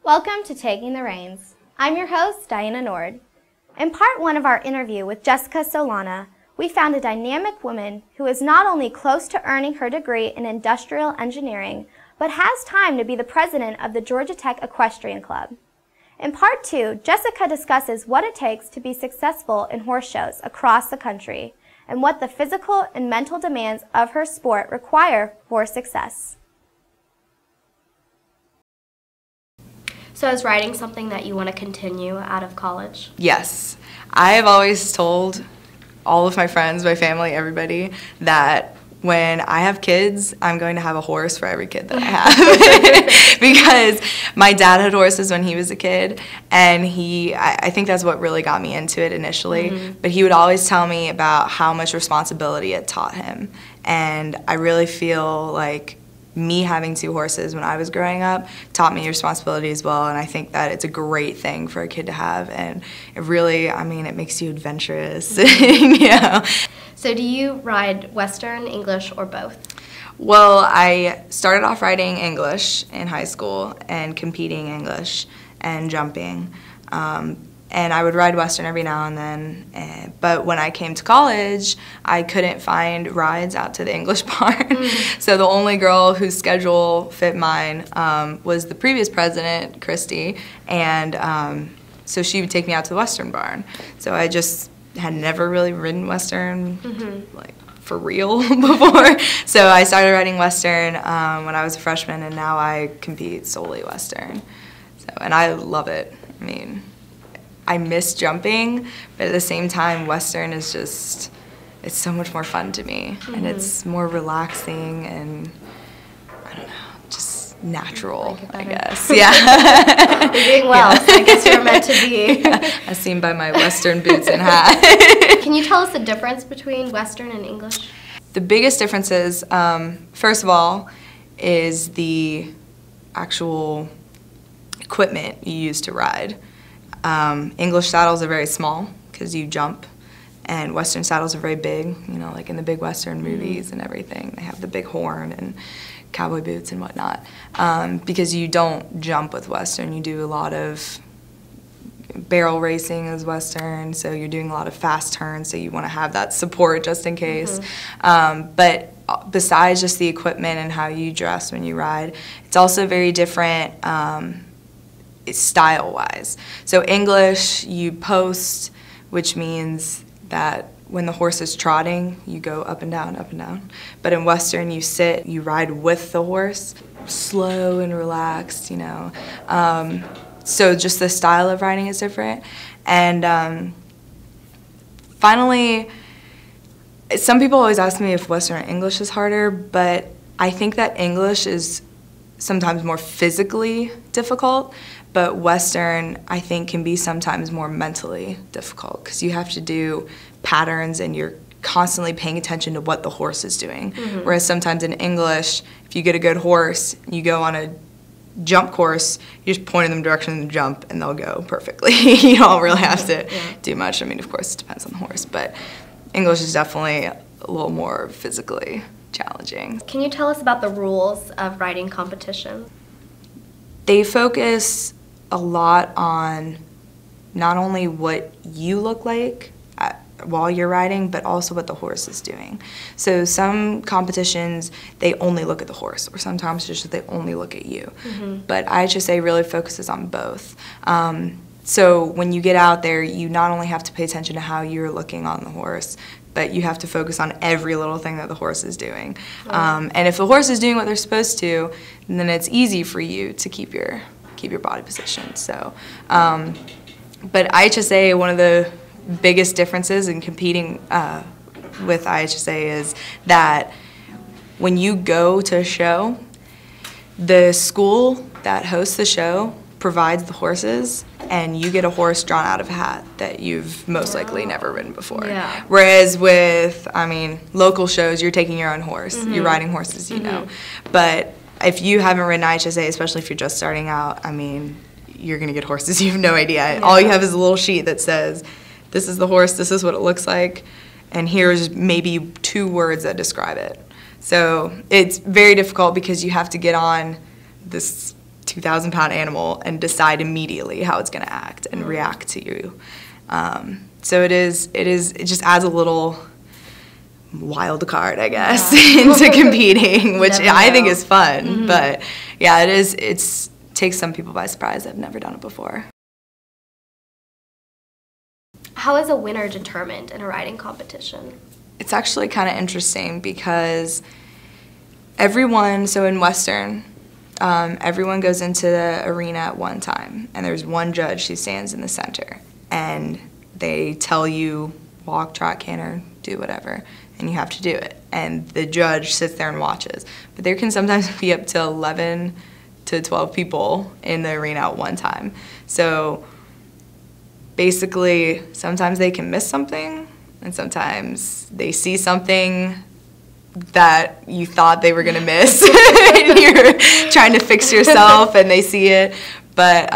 Welcome to Taking the Reins. I'm your host, Diana Nord. In part one of our interview with Jessica Solana, we found a dynamic woman who is not only close to earning her degree in industrial engineering, but has time to be the president of the Georgia Tech Equestrian Club. In part two, Jessica discusses what it takes to be successful in horse shows across the country and what the physical and mental demands of her sport require for success. So is riding something that you want to continue out of college? Yes. I have always told all of my friends, my family, everybody that when I have kids, I'm going to have a horse for every kid that I have. Because my dad had horses when he was a kid, and I think that's what really got me into it initially. Mm-hmm. But he would always tell me about how much responsibility it taught him. And I really feel like me having two horses when I was growing up taught me responsibility as well, and I think that it's a great thing for a kid to have, and it really, I mean, it makes you adventurous. You know. So do you ride Western, English, or both? Well, I started off riding English in high school and competing English and jumping. And I would ride Western every now and then. But when I came to college, I couldn't find rides out to the English barn. Mm-hmm. So the only girl whose schedule fit mine was the previous president, Christy. And so she would take me out to the Western barn. So I just had never really ridden Western, mm-hmm. like for real before. So I started riding Western when I was a freshman, and now I compete solely Western. So, and I love it. I mean, I miss jumping, but at the same time, Western is just, it's so much more fun to me. Mm-hmm. And it's more relaxing and, I don't know, just natural, I guess. Yeah. You're doing well, yeah. So I guess you're meant to be. Yeah, as seen by my Western boots and hat. Can you tell us the difference between Western and English? The biggest differences, first of all, is the actual equipment you use to ride. English saddles are very small because you jump, and Western saddles are very big, you know, like in the big Western movies and everything. They have the big horn and cowboy boots and whatnot. Because you don't jump with Western, you do a lot of barrel racing as Western, so you're doing a lot of fast turns, so you want to have that support just in case. Mm-hmm. But besides just the equipment and how you dress when you ride, it's also very different style-wise. So English, you post, which means that when the horse is trotting, you go up and down, up and down. But in Western, you sit, you ride with the horse, slow and relaxed, you know. So just the style of riding is different. And finally, some people always ask me if Western or English is harder, but I think that English is sometimes more physically difficult, but Western, I think, can be sometimes more mentally difficult because you have to do patterns and you're constantly paying attention to what the horse is doing. Mm-hmm. Whereas sometimes in English, if you get a good horse, you go on a jump course, you just point in them direction to jump and they'll go perfectly. You don't really have to do much. I mean, of course, it depends on the horse, but English is definitely a little more physically challenging. Can you tell us about the rules of riding competition? They focus a lot on not only what you look like while you're riding, but also what the horse is doing. So some competitions, they only look at the horse, or sometimes just they only look at you. Mm-hmm. But IHSA really focuses on both. So when you get out there, you not only have to pay attention to how you're looking on the horse, but you have to focus on every little thing that the horse is doing. And if the horse is doing what they're supposed to, then it's easy for you to keep your body position. So, but IHSA, one of the biggest differences in competing with IHSA is that when you go to a show, the school that hosts the show provides the horses, and you get a horse drawn out of a hat that you've most likely never ridden before. Yeah. Whereas with, local shows, you're taking your own horse. You're riding horses, you know. But if you haven't ridden IHSA, especially if you're just starting out, you're going to get horses you have no idea. All you have is a little sheet that says, this is the horse, this is what it looks like, and here's maybe 2 words that describe it. So it's very difficult because you have to get on this 2,000-pound animal and decide immediately how it's going to act and react to you. So it just adds a little wild card, I guess, into competing, which I think is fun. But yeah, it takes some people by surprise that have never done it before. How is a winner determined in a riding competition? It's actually kind of interesting because everyone, so in Western, everyone goes into the arena at one time, and there's one judge who stands in the center, and they tell you walk, trot, canter, do whatever, and you have to do it. And the judge sits there and watches. But there can sometimes be up to 11 to 12 people in the arena at one time. So basically, sometimes they can miss something, and sometimes they see something that you thought they were going to miss, and you're trying to fix yourself, and they see it. But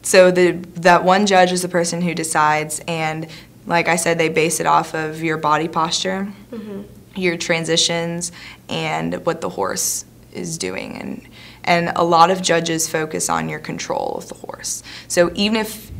so that one judge is the person who decides, and like I said, they base it off of your body posture, your transitions, and what the horse is doing. And a lot of judges focus on your control of the horse. So even if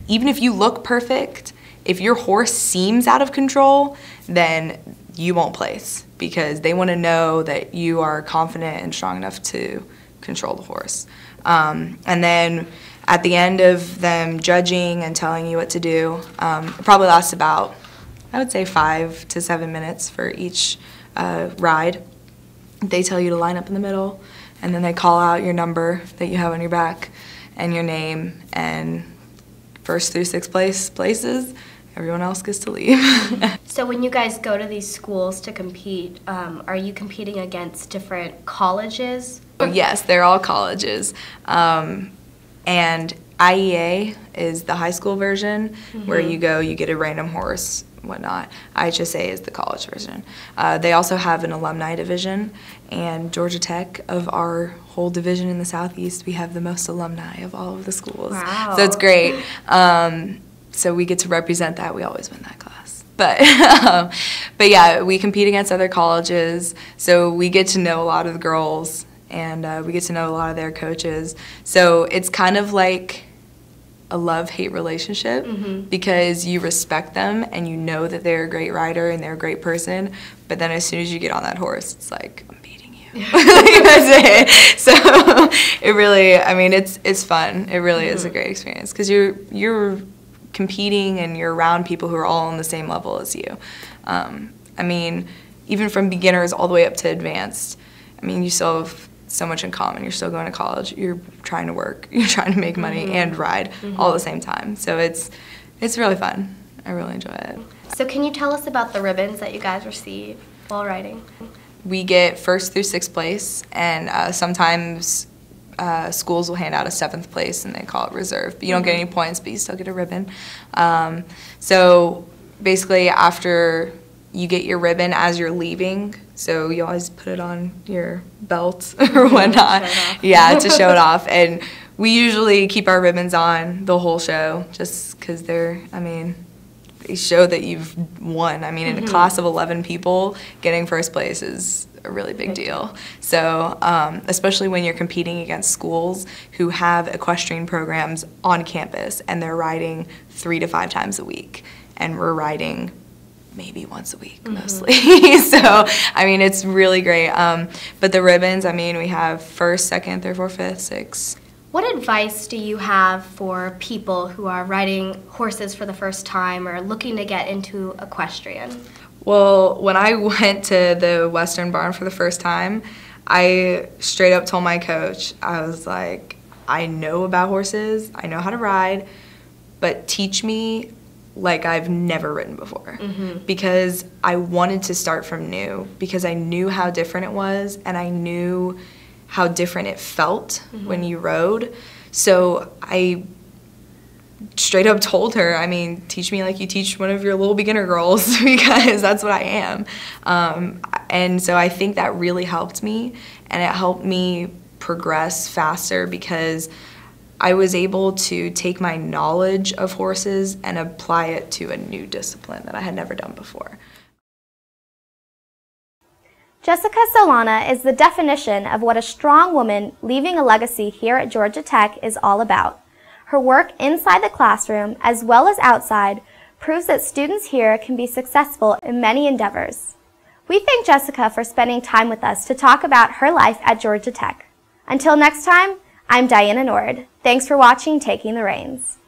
you look perfect, if your horse seems out of control, then you won't place, because they want to know that you are confident and strong enough to control the horse. And then at the end of them judging and telling you what to do, it probably lasts about, I would say, 5 to 7 minutes for each ride. They tell you to line up in the middle, and then they call out your number that you have on your back and your name, and first through 6th places, everyone else gets to leave. So when you guys go to these schools to compete, are you competing against different colleges? Yes, they're all colleges. And IEA is the high school version, where you go, you get a random horse, whatnot. IHSA is the college version. They also have an alumni division, and Georgia Tech, of our whole division in the Southeast, we have the most alumni of all of the schools. Wow. So it's great. So we get to represent that. We always win that class. But yeah, we compete against other colleges, so we get to know a lot of the girls, and we get to know a lot of their coaches. So it's kind of like a love-hate relationship, because you respect them and you know that they're a great rider and they're a great person, but then as soon as you get on that horse, it's like, I'm beating you. That's it. So it really, it's fun. It really is a great experience, because you're competing and you're around people who are all on the same level as you. Even from beginners all the way up to advanced, you still have so much in common. You're still going to college, you're trying to work, you're trying to make money and ride all at the same time. So it's really fun. I really enjoy it. So can you tell us about the ribbons that you guys receive while riding? We get 1st through 6th place, and sometimes schools will hand out a 7th place and they call it reserve. But you don't get any points, but you still get a ribbon. So basically, after you get your ribbon as you're leaving, so you always put it on your belt or whatnot. To show it off. And we usually keep our ribbons on the whole show, just because they show that you've won. In a class of 11 people, getting 1st place is a really big deal. So especially when you're competing against schools who have equestrian programs on campus, and they're riding 3 to 5 times a week, and we're riding maybe once a week mostly. So it's really great. But the ribbons, we have 1st, 2nd, 3rd, 4th, 5th, 6th. What advice do you have for people who are riding horses for the first time or looking to get into equestrian? Well, when I went to the Western Barn for the first time, I straight up told my coach, I was like, I know about horses, I know how to ride, but teach me like I've never ridden before. Because I wanted to start from new, because I knew how different it was, and I knew how different it felt when you rode. So I straight up told her, I mean, teach me like you teach one of your little beginner girls, because that's what I am. And so I think that really helped me, and it helped me progress faster because I was able to take my knowledge of horses and apply it to a new discipline that I had never done before. Jessica Solana is the definition of what a strong woman leaving a legacy here at Georgia Tech is all about. Her work inside the classroom as well as outside proves that students here can be successful in many endeavors. We thank Jessica for spending time with us to talk about her life at Georgia Tech. Until next time, I'm Diana Nord. Thanks for watching Taking the Reins.